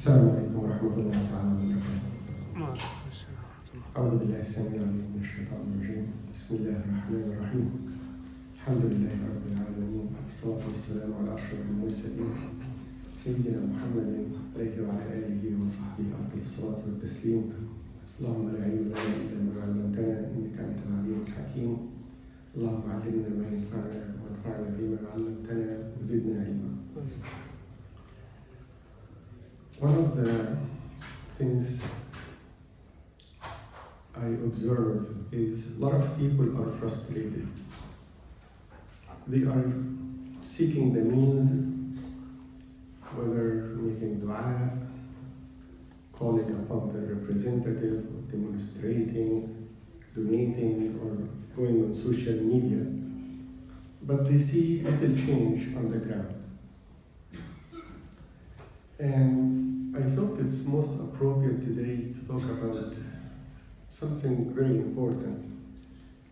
السلام عليكم ورحمة الله تعالى وبركاته. أعوذ بالله السميع العليم من الشيطان الرجيم. بسم الله الرحمن الرحيم. الحمد لله رب العالمين، والصلاة والسلام على أشرف المرسلين سيدنا محمد عليه وعلى آله وصحبه أفضل الصلاة والتسليم. اللهم لا علم لنا إلا ما علمتنا إنك أنت العليم الحكيم. اللهم علمنا ما ينفعنا وانفعنا بما علمتنا وزدنا علما. One of the things I observe is a lot of people are frustrated. They are seeking the means, whether making dua, calling upon their representative, demonstrating, donating, or going on social media, but they see little change on the ground. And I felt it's most appropriate today to talk about something very important,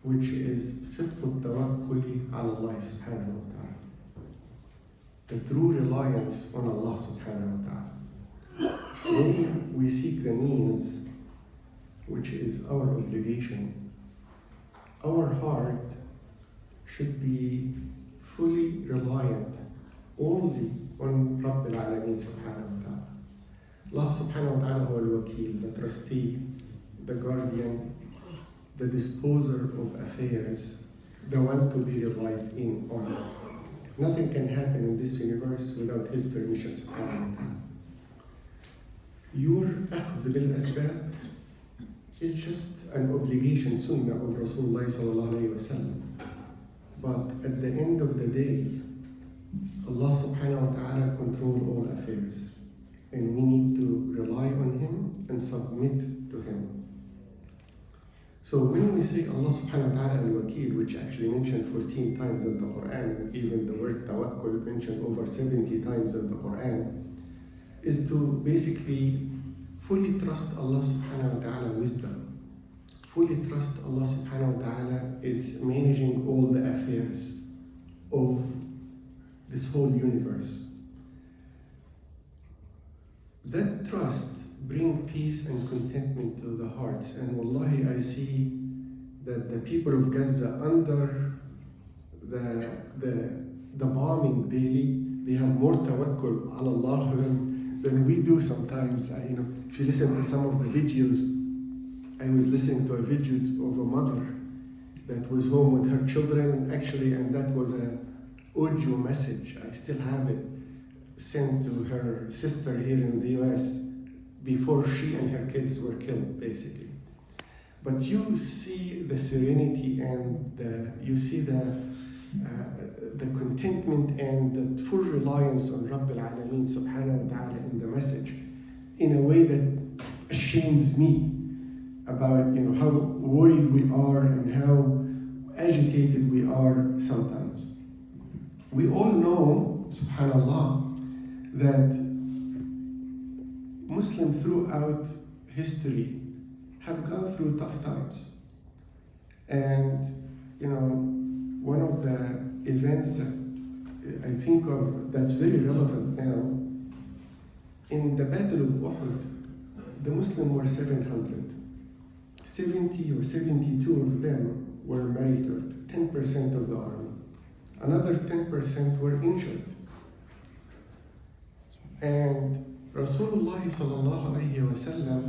which is صدق التوكل على الله سبحانه وتعالى. The true reliance on Allah subhanahu wa ta'ala. When we seek the means, which is our obligation, our heart should be fully reliant only on Rabb al-Alamin subhanahu wa ta'ala. Allah subhanahu wa ta'ala huwa al-wakil, the trustee, the guardian, the disposer of affairs, the one to be relied in on. Nothing can happen in this universe without his permission subhanahu wa ta'ala. Your أخذ بالأسباب is just an obligation, sunnah of Rasulullah sallallahu alayhi wa sallam. But at the end of the day, Allah subhanahu wa ta'ala controls all affairs, and we need to rely on Him and submit to Him. So when we say Allah subhanahu wa ta'ala al-Wakil, which actually mentioned 14 times in the Quran, even the word Tawakkul mentioned over 70 times in the Quran, is to basically fully trust Allah subhanahu wa ta'ala wisdom. Fully trust Allah subhanahu wa ta'ala is managing all the affairs of this whole universe. That trust brings peace and contentment to the hearts. And wallahi, I see that the people of Gaza, under the bombing daily, they have more tawakkul ala Allah than we do sometimes. If you listen to some of the videos, I was listening to a video of a mother that was home with her children, actually, and that was an audio message. I still have it, sent to her sister here in the US before she and her kids were killed, basically. But you see the serenity and you see the contentment and the full reliance on Rabb al-Alamin subhanahu wa ta'ala in the message, in a way that ashames me about how worried we are and how agitated we are sometimes. We all know, subhanallah, that Muslims throughout history have gone through tough times. And one of the events that I think of that's very relevant now, in the Battle of Uhud, the Muslims were 700. 70 or 72 of them were martyred, 10% of the army. Another 10% were injured. And Rasulullah sallallahu alayhi wa sallam,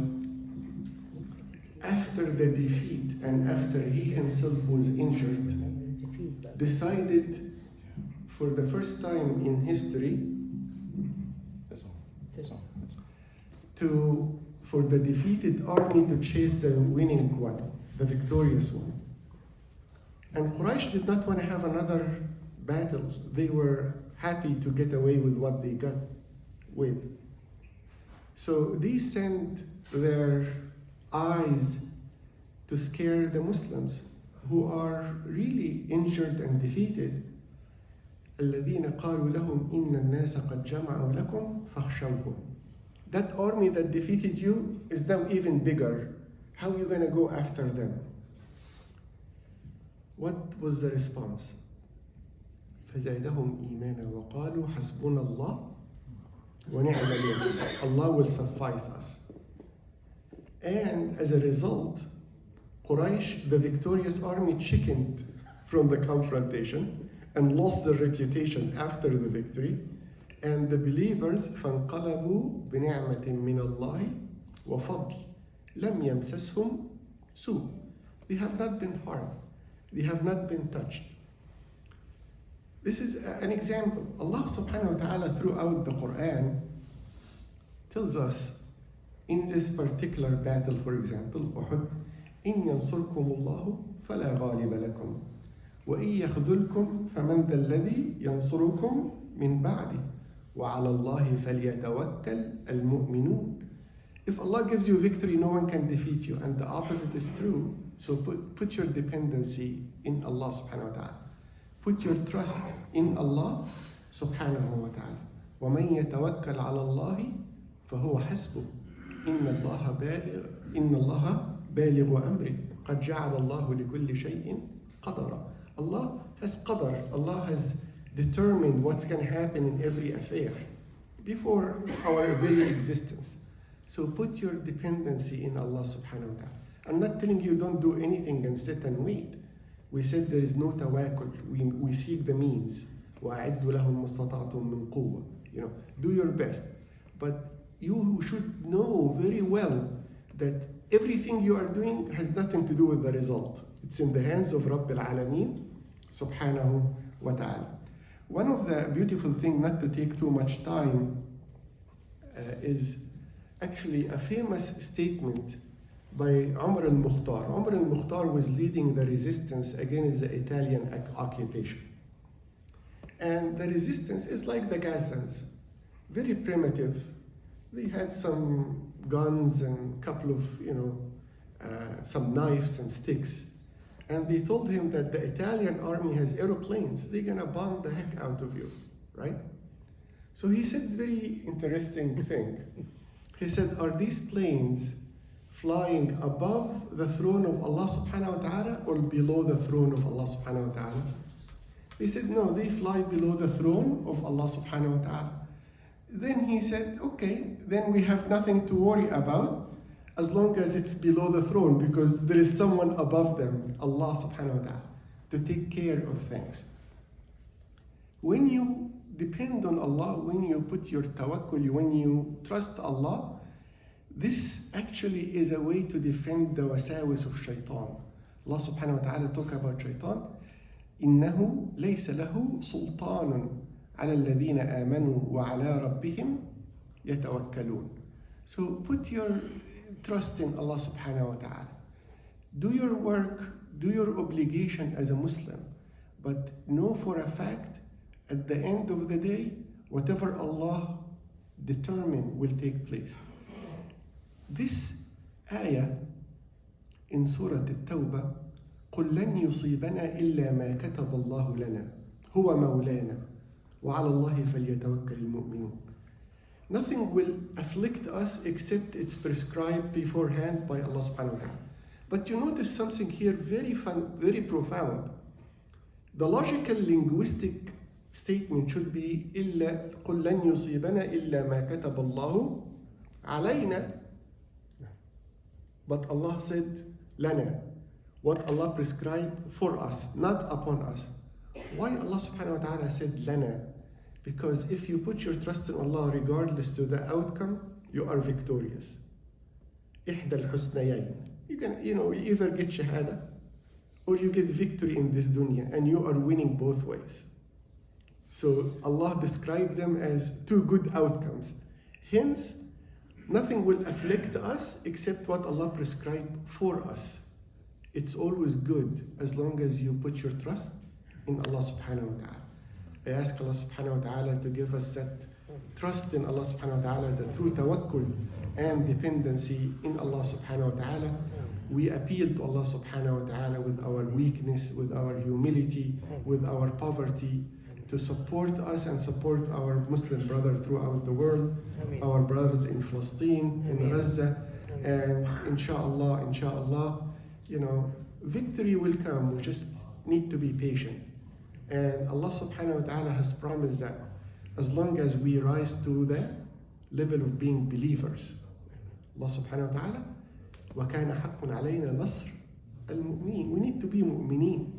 after the defeat and after he himself was injured, decided for the first time in history for the defeated army to chase the winning one, the victorious one. And Quraysh did not want to have another battle. They were happy to get away with what they got with. So they sent their eyes to scare the Muslims who are really injured and defeated. الذين قالوا لهم إن الناس قد جمعوا لكم فاخشوهم. That army that defeated you is now even bigger. How are you going to go after them? What was the response? فزادهم إيمانا وقالوا حسبنا الله وَنِعْمَ الْوَكِيلُ. Allah will suffice us. And as a result, Quraysh, the victorious army, chickened from the confrontation and lost their reputation after the victory. And the believers فَانْقَلَبُوا بِنِعْمَةٍ مِّنَ اللَّهِ وَفَضْلٍ لَمْ يَمْسَسْهُمْ سُوءٌ. They have not been harmed. They have not been touched. This is an example. Allah subhanahu wa ta'ala throughout the Quran tells us in this particular battle, for example, Uhud, إِن يَنْصُرْكُمُ اللَّهُ فَلَا غَالِبَ لَكُمْ وَإِن يَخْذُلْكُمْ فَمَنْ ذَا الَّذِي يَنْصُرُكُمْ مِنْ بَعْدِهِ وَعَلَى اللَّهِ فَلْيَتَوَكَّلْ الْمُؤْمِنُونَ. If Allah gives you victory, no one can defeat you, and the opposite is true. So put your dependency in Allah subhanahu wa ta'ala. Put your trust in Allah subhanahu wa ta'ala. وَمَنْ يَتَوَكَّلْ عَلَى اللَّهِ فَهُوَ حَسْبُهُ إِنَّ اللَّهَ بَالِغُ أَمْرِهِ قَدْ جَعَلَ اللَّهُ لِكُلِّ شَيْءٍ قَدَرًا. Allah has qadar. Allah has determined what's going to happen in every affair before our very existence. So put your dependency in Allah subhanahu wa ta'ala. I'm not telling you don't do anything and sit and wait. We said there is no tawakkul. We seek the means. وَأَعِدُّ لَهُمْ مَسْتَطَعْتُم مِّن قُوَّةٍ. Do your best. But you should know very well that everything you are doing has nothing to do with the result. It's in the hands of Rabbil Alameen subhanahu wa ta'ala. One of the beautiful things, not to take too much time, is actually a famous statement by Umar al-Mukhtar. Umar al-Mukhtar was leading the resistance against the Italian occupation. And the resistance is like the Gazans, very primitive. They had some guns and a couple of, some knives and sticks. And they told him that the Italian army has aeroplanes. They're going to bomb the heck out of you, right? So he said a very interesting thing. He said, are these planes flying above the throne of Allah subhanahu wa ta'ala or below the throne of Allah subhanahu wa ta'ala? He said, no, they fly below the throne of Allah subhanahu wa ta'ala. Then he said, okay, then we have nothing to worry about as long as it's below the throne, because there is someone above them, Allah subhanahu wa ta'ala, to take care of things. When you depend on Allah, when you put your tawakkul, when you trust Allah, this actually is a way to defend the wasawis of shaitan. Allah subhanahu wa ta'ala talk about shaitan. إِنَّهُ لَيْسَ لَهُ سُلْطَانٌ عَلَى الَّذِينَ آمَنُوا وَعَلَى رَبِّهِمْ يَتَوَكَّلُونَ. So put your trust in Allah subhanahu wa ta'ala. Do your work, do your obligation as a Muslim, but know for a fact, at the end of the day, whatever Allah determine will take place. This ayah in Surah At-Tawbah, قُلْ لَنْ يُصِيبَنَا إِلَّا مَا كَتَبَ اللَّهُ لَنَا هُوَ مَوْلَانَا وَعَلَى اللَّهِ فَلْيَتَوَكَّلِ الْمُؤْمِنُونَ. Nothing will afflict us except it's prescribed beforehand by Allah subhanahu wa ta'ala. But you notice something here very fun, very profound. The logical linguistic statement should be إِلَّا قُلْ لَنْ يُصِيبَنَا إِلَّا مَا كَتَبَ اللَّهُ عَلَيْنَا. But Allah said, لَنَا. What Allah prescribed for us, not upon us. Why Allah subhanahu wa ta'ala said لَنَا? Because if you put your trust in Allah, regardless to the outcome, you are victorious. إِحْدَى الْحُسْنَيَيْنِ. You can, you either get shahada or you get victory in this dunya, and you are winning both ways. So Allah described them as two good outcomes. Hence, nothing will afflict us except what Allah prescribed for us. It's always good as long as you put your trust in Allah subhanahu wa ta'ala. I ask Allah subhanahu wa ta'ala to give us that trust in Allah subhanahu wa ta'ala, the true tawakkul and dependency in Allah subhanahu wa ta'ala. We appeal to Allah subhanahu wa ta'ala with our weakness, with our humility, with our poverty, to support us and support our Muslim brothers throughout the world, our brothers in Palestine, in Gaza, and inshallah, victory will come. We just need to be patient. And Allah subhanahu wa ta'ala has promised that as long as we rise to the level of being believers. Allah subhanahu wa ta'ala وكان حق علينا نصر المؤمنين. We need to be مؤمنين.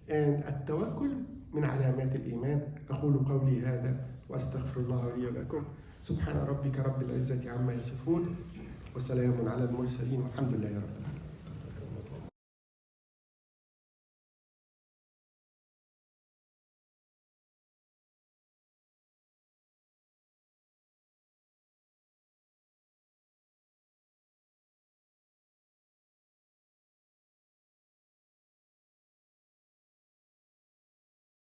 And التوكل من علامات الإيمان. أقول قولي هذا وأستغفر الله لي ولكم. سبحان ربك رب العزة عما يصفون وسلام على المرسلين والحمد لله رب العالمين.